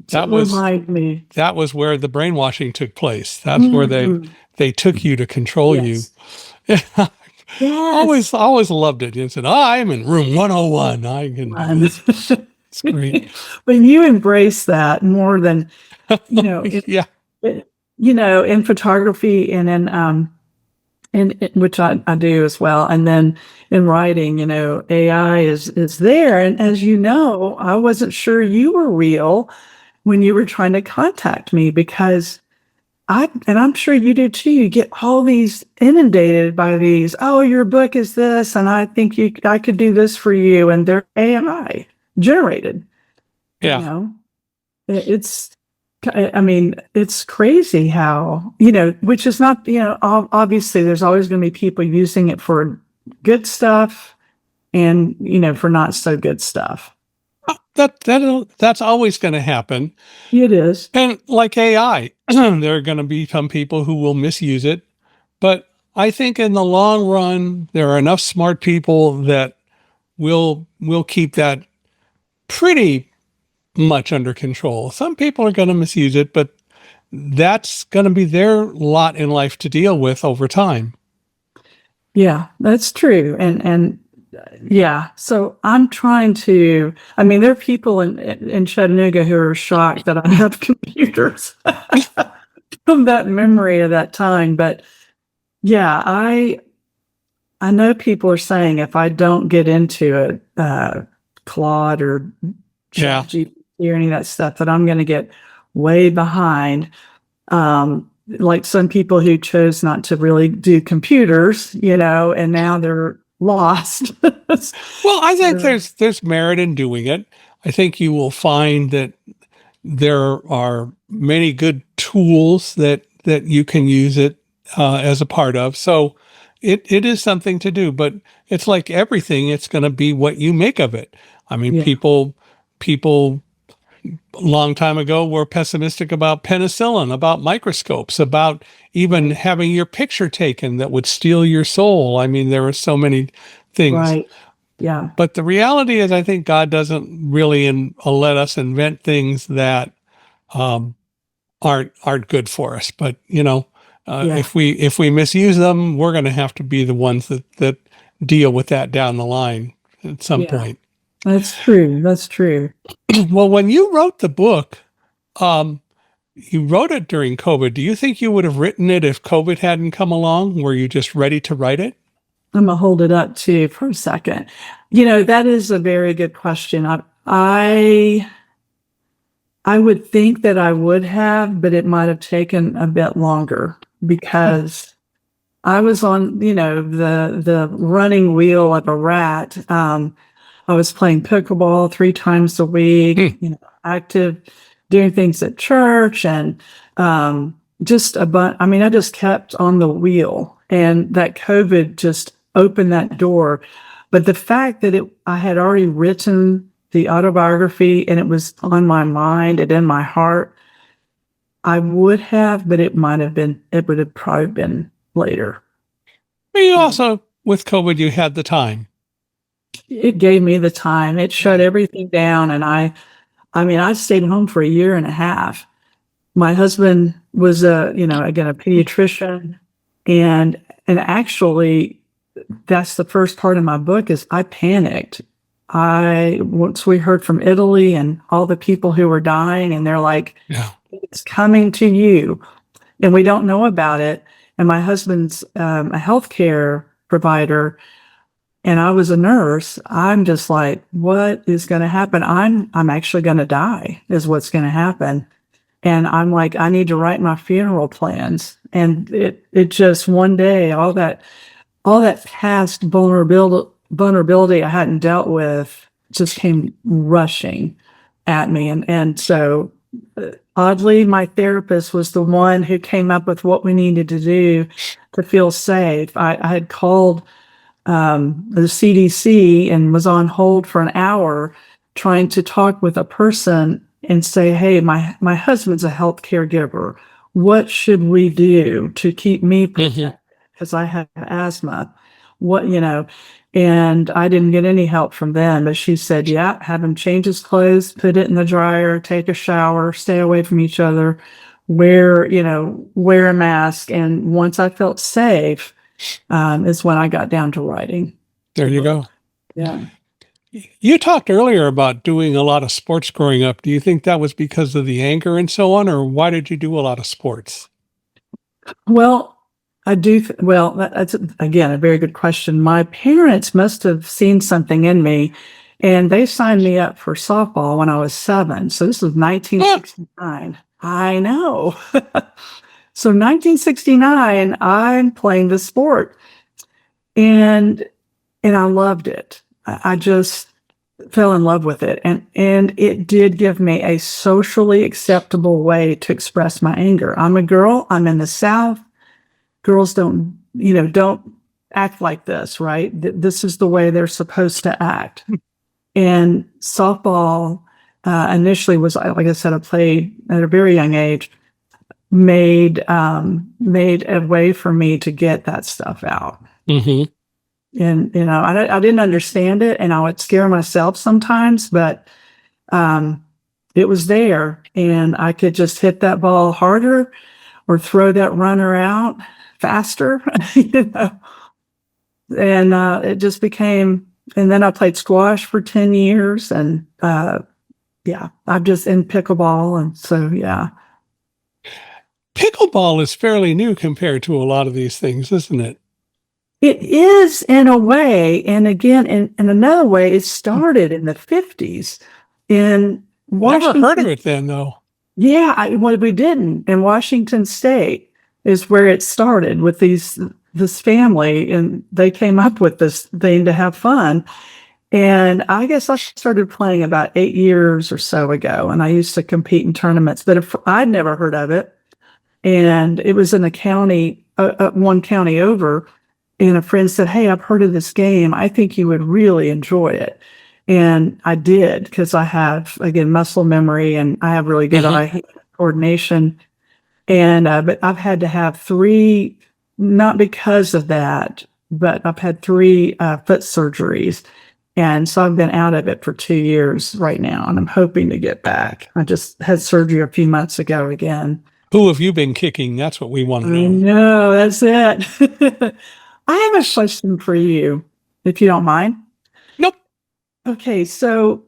to remind me. That was where the brainwashing took place. That's where Mhm. they took you to control you. Yes. Yes. Always loved it. You said, I'm in room 101. I can do this. It's great. But you embrace that more than, you know, Yeah. in photography and in which I do as well. And then in writing, AI is there. And as you know, I wasn't sure you were real when you were trying to contact me because and I'm sure you do too. You get all these inundated by these, oh, your book is this, and I think I could do this for you. And they're AI generated, Yeah. It's, I mean, it's crazy how, which is not, obviously there's always going to be people using it for good stuff and, for not so good stuff. That's always going to happen. It is. And like AI, there are going to be some people who will misuse it. But I think in the long run, there are enough smart people that will keep that pretty much under control. Some people are going to misuse it, but that's going to be their lot in life to deal with over time. Yeah, that's true. And yeah, so I'm trying to, I mean, there are people in Chattanooga who are shocked that I have computers from that memory of that time. But yeah, I know people are saying if I don't get into it, Claude or ChatGPT or any of that stuff, that I'm going to get way behind. Like some people who chose not to really do computers, and now they're lost. Well, I think there's merit in doing it. I think you will find that there are many good tools that you can use it as a part of. So it is something to do, but it's like everything, it's going to be what you make of it. I mean, people a long time ago were pessimistic about penicillin, about microscopes, about even having your picture taken that would steal your soul. I mean, there are so many things. Right. Yeah. But the reality is, I think God doesn't really let us invent things that aren't good for us. But if we misuse them, we're going to have to be the ones that deal with that down the line at some point. That's true. That's true. Well, when you wrote the book, you wrote it during COVID. Do you think you would have written it if COVID hadn't come along? Were you just ready to write it? I'm going to hold it up too for a second. That is a very good question. I would think that I would have, but it might have taken a bit longer because I was on, the running wheel of a rat. I was playing pickleball 3 times a week, active, doing things at church and just I just kept on the wheel, and that COVID just opened that door. But the fact that I had already written the autobiography and it was on my mind and in my heart, I would have, but it would have probably been later. But you also, with COVID, you had the time. It gave me the time. It shut everything down. And I stayed home for 1.5 years. My husband was again, a pediatrician. And actually, that's the first part of my book is I panicked. Once we heard from Italy and all the people who were dying, and they're like, it's coming to you. And we don't know about it. And my husband's a healthcare provider. And I was a nurse. I'm just like, what is going to happen? I'm actually going to die is what's going to happen. And I'm like, I need to write my funeral plans. And it just one day, all that past vulnerability I hadn't dealt with just came rushing at me. And so oddly, my therapist was the one who came up with what we needed to do to feel safe. I had called the CDC and was on hold for an hour trying to talk with a person and say, hey, my husband's a health caregiver. What should we do to keep me protected? because I had asthma. What, and I didn't get any help from them. But she said, yeah, have him change his clothes, put it in the dryer, take a shower, stay away from each other, wear a mask. And once I felt safe, is when I got down to writing. There you go. Yeah. You talked earlier about doing a lot of sports growing up. Do you think that was because of the anger and so on, or why did you do a lot of sports? Well, I do. Well, that's again a very good question. My parents must have seen something in me, and they signed me up for softball when I was 7. So this was 1969. I know. So 1969, I'm playing the sport, and I loved it. I just fell in love with it, and it did give me a socially acceptable way to express my anger. I'm a girl. I'm in the South. Girls don't act like this, right? This is the way they're supposed to act. And softball initially was, like I said, I played at a very young age, made a way for me to get that stuff out. Mm-hmm. And, I didn't understand it, and I would scare myself sometimes, but it was there, and I could just hit that ball harder or throw that runner out faster, and it just became, and then I played squash for 10 years, and I'm just in pickleball, and so, yeah. Pickleball is fairly new compared to a lot of these things, isn't it? It is in a way, and again, in another way, it started in the 50s in Washington. Never heard of it then, though. Yeah, we didn't. In Washington State is where it started with this family, and they came up with this thing to have fun. And I guess I started playing about 8 years or so ago, and I used to compete in tournaments, but I'd never heard of it. And it was in a county, one county over. And a friend said, hey, I've heard of this game. I think you would really enjoy it. And I did, because I have, again, muscle memory, and I have really good eye coordination. And but I've had to have 3, not because of that, but I've had 3 foot surgeries. And so I've been out of it for 2 years right now, and I'm hoping to get back. I just had surgery a few months ago again. Who have you been kicking? That's what we want to know. No, that's it. I have a question for you, if you don't mind. Nope. Okay, so,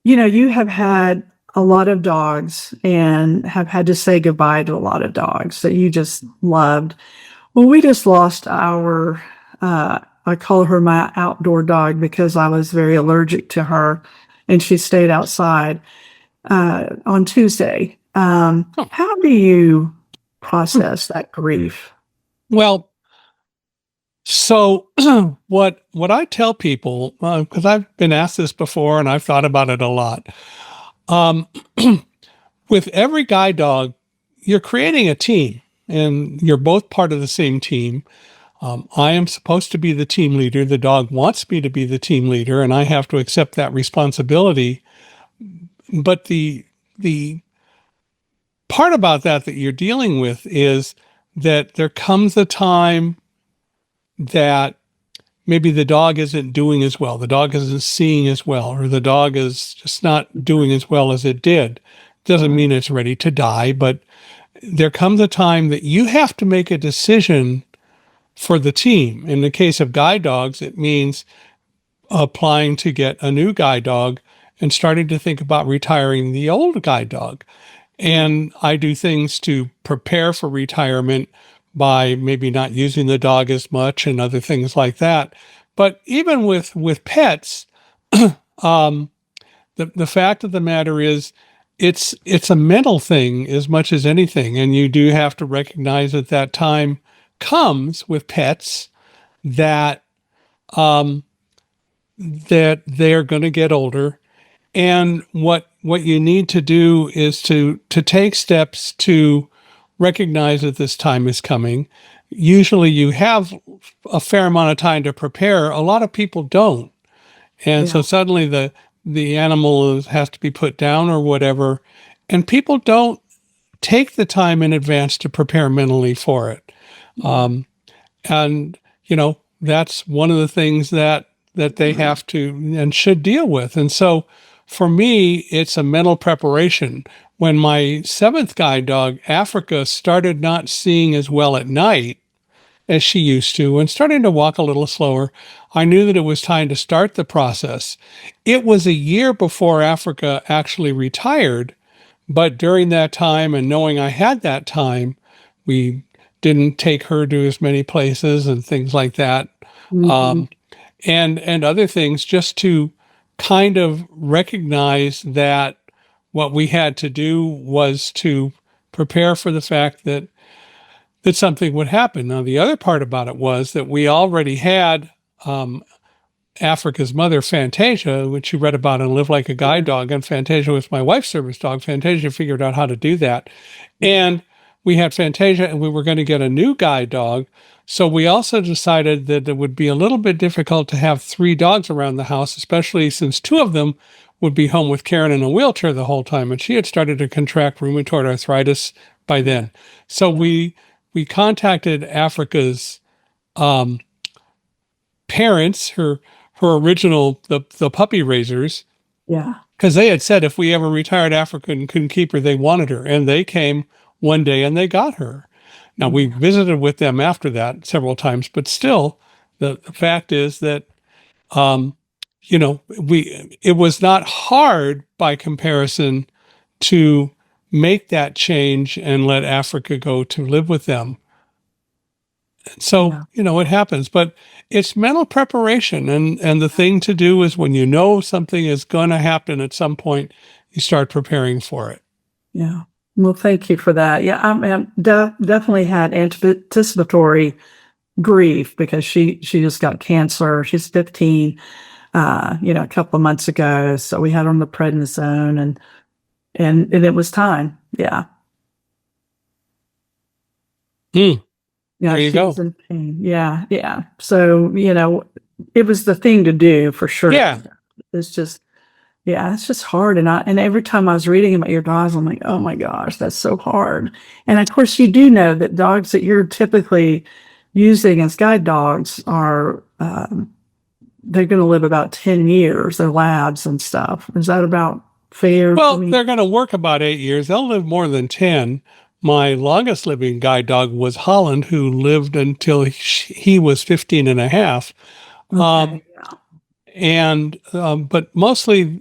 you have had a lot of dogs and have had to say goodbye to a lot of dogs that you just loved. Well, we just lost our, I call her my outdoor dog because I was very allergic to her, and she stayed outside on Tuesday. How do you process that grief? Well, so what I tell people, because I've been asked this before and I've thought about it a lot, with every guide dog, you're creating a team, and you're both part of the same team. I am supposed to be the team leader. The dog wants me to be the team leader, and I have to accept that responsibility. But the part about that you're dealing with is that there comes a time that maybe the dog isn't doing as well, the dog isn't seeing as well, or the dog is just not doing as well as it did. Doesn't mean it's ready to die, but there comes a time that you have to make a decision for the team. In the case of guide dogs, it means applying to get a new guide dog and starting to think about retiring the old guide dog. And I do things to prepare for retirement by maybe not using the dog as much and other things like that. But even with pets, the fact of the matter is it's a mental thing as much as anything. And you do have to recognize that that time comes with pets that that they're going to get older. And what you need to do is to take steps to recognize that this time is coming. Usually you have a fair amount of time to prepare. A lot of people don't. And so suddenly the animal has to be put down or whatever. And people don't take the time in advance to prepare mentally for it. And, that's one of the things that they have to and should deal with. And so for me, it's a mental preparation. When my seventh guide dog, Africa, started not seeing as well at night as she used to and starting to walk a little slower, I knew that it was time to start the process. It was a year before Africa actually retired, but during that time and knowing I had that time, we didn't take her to as many places and things like that. Mhm. And other things, just to kind of recognize that what we had to do was to prepare for the fact that something would happen. Now, the other part about it was that we already had Africa's mother, Fantasia, which you read about in Live Like a Guide Dog, and Fantasia was my wife's service dog. Fantasia figured out how to do that. And we had Fantasia, and we were going to get a new guide dog. So we also decided that it would be a little bit difficult to have three dogs around the house, especially since two of them would be home with Karen in a wheelchair the whole time. And she had started to contract rheumatoid arthritis by then. So we contacted Africa's parents, her original the puppy raisers, Yeah. because they had said if we ever retired Africa and couldn't keep her, they wanted her, and they came one day and they got her. Now we visited with them after that several times, but still, the fact is that it was not hard by comparison to make that change and let Africa go to live with them. So, Yeah. it happens, but it's mental preparation. And the thing to do is when you know something is going to happen at some point, you start preparing for it. Yeah. Well, thank you for that. Yeah, definitely had anticipatory grief because she just got cancer. She's 15, a couple of months ago. So we had her on the prednisone and it was time. Yeah. Yeah, Yeah, there you she go. was in pain. Yeah, yeah. So, it was the thing to do for sure. Yeah. It's just, yeah, it's just hard. And every time I was reading about your dogs, I'm like, oh my gosh, that's so hard. And of course, you do know that dogs that you're typically using as guide dogs are, they're going to live about 10 years. They're labs and stuff. Is that about fair? Well, they're going to work about 8 years. They'll live more than 10. My longest living guide dog was Holland, who lived until he was 15 and a half. Okay. But mostly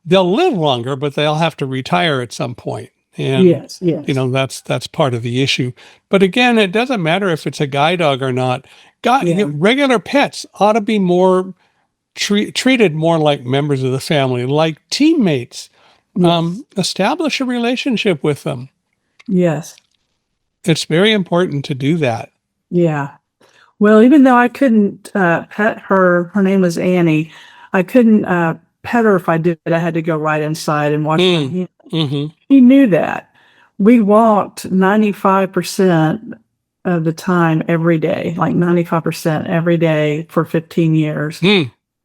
they'll live longer, but they'll have to retire at some point. And, Yes. that's part of the issue. But again, it doesn't matter if it's a guide dog or not. Yeah. Regular pets ought to be more treated more like members of the family, like teammates. Yes. Establish a relationship with them. Yes. It's very important to do that. Yeah. Well, even though I couldn't pet her, her name was Annie. I couldn't pet her if I did. I had to go right inside and watch my hands. Mm-hmm. He knew that. We walked 95% of the time every day, like 95% every day for 15 years.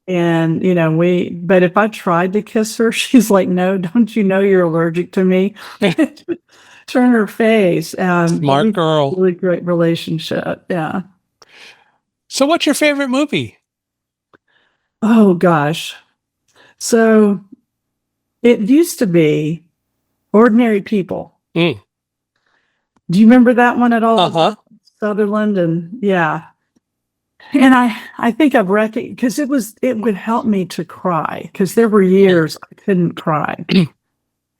And, but if I tried to kiss her, she's like, no, don't you know you're allergic to me? Turn her face. Smart girl. Really great relationship. Yeah. So what's your favorite movie? Oh, gosh. So it used to be Ordinary People. Do you remember that one at all? Uh-huh. Sutherland and yeah. And I think I've read it because it would help me to cry because there were years I couldn't cry.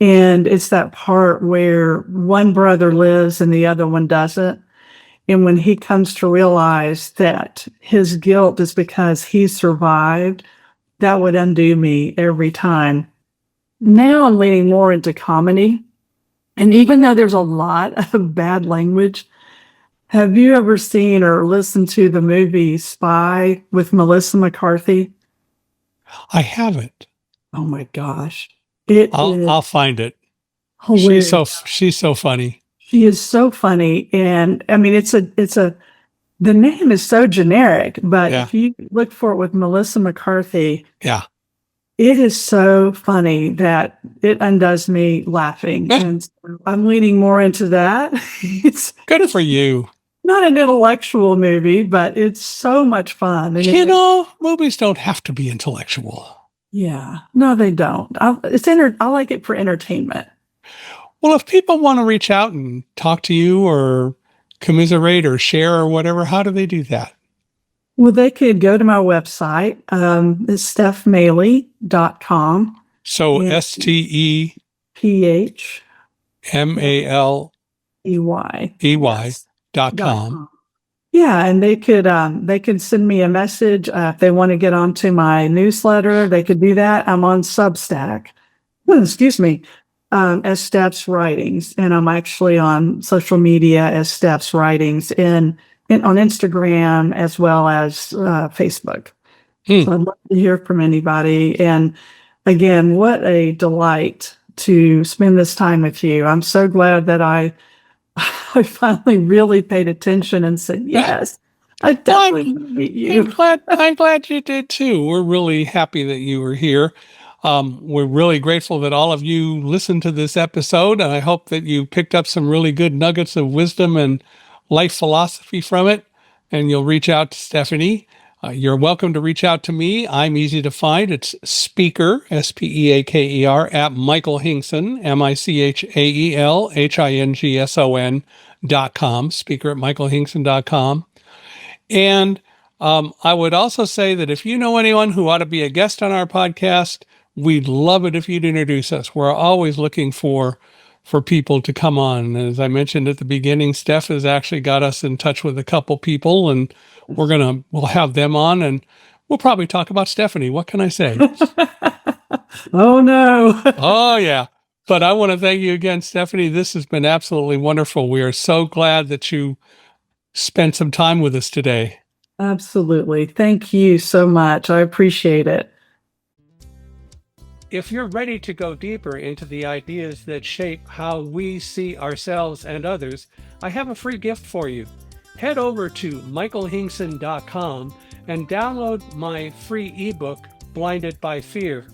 And it's that part where one brother lives and the other one doesn't. And when he comes to realize that his guilt is because he survived, that would undo me every time. Now I'm leaning more into comedy. And even though there's a lot of bad language, have you ever seen or listened to the movie Spy with Melissa McCarthy? I haven't. Oh my gosh. I'll find it. Hilarious. She's so funny. She is so funny. And I mean, the name is so generic, but if you look for it with Melissa McCarthy, it is so funny that it undoes me laughing. And so I'm leaning more into that. It's good for you. not an intellectual movie, but it's so much fun. And You know, movies don't have to be intellectual. yeah, no, they don't. I like it for entertainment. Well, if people want to reach out and talk to you or commiserate or share or whatever, how do they do that? Well, they could go to my website. It's stephmaley.com. So Yeah. STEMALEY PHEY. .com. Yeah, and they could send me a message if they want to get onto my newsletter. They could do that. I'm on Substack. Excuse me, as Steph's Writings, and I'm actually on social media as Steph's Writings on Instagram as well as Facebook. So I'd love to hear from anybody. And again, what a delight to spend this time with you. I'm so glad that I finally really paid attention and said, yes, I definitely want to meet you. I'm glad you did too. We're really happy that you were here. We're really grateful that all of you listened to this episode, and I hope that you picked up some really good nuggets of wisdom and life philosophy from it, and you'll reach out to Stephanie. You're welcome to reach out to me. I'm easy to find. It's speaker, SPEAKER, at Michael Hingson, MICHAELHINGSON.com, speaker at michaelhingson.com. And I would also say that if you know anyone who ought to be a guest on our podcast, we'd love it if you'd introduce us. We're always looking for people to come on. As I mentioned at the beginning, Steph has actually got us in touch with a couple people, and we'll have them on, and we'll probably talk about Stephanie. What can I say? Oh, no. Oh, yeah. But I want to thank you again, Stephanie. This has been absolutely wonderful. We are so glad that you spent some time with us today. Absolutely. Thank you so much. I appreciate it. If you're ready to go deeper into the ideas that shape how we see ourselves and others, I have a free gift for you. Head over to michaelhingson.com and download my free ebook, Blinded by Fear.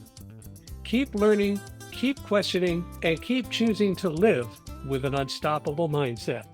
Keep learning, keep questioning, and keep choosing to live with an unstoppable mindset.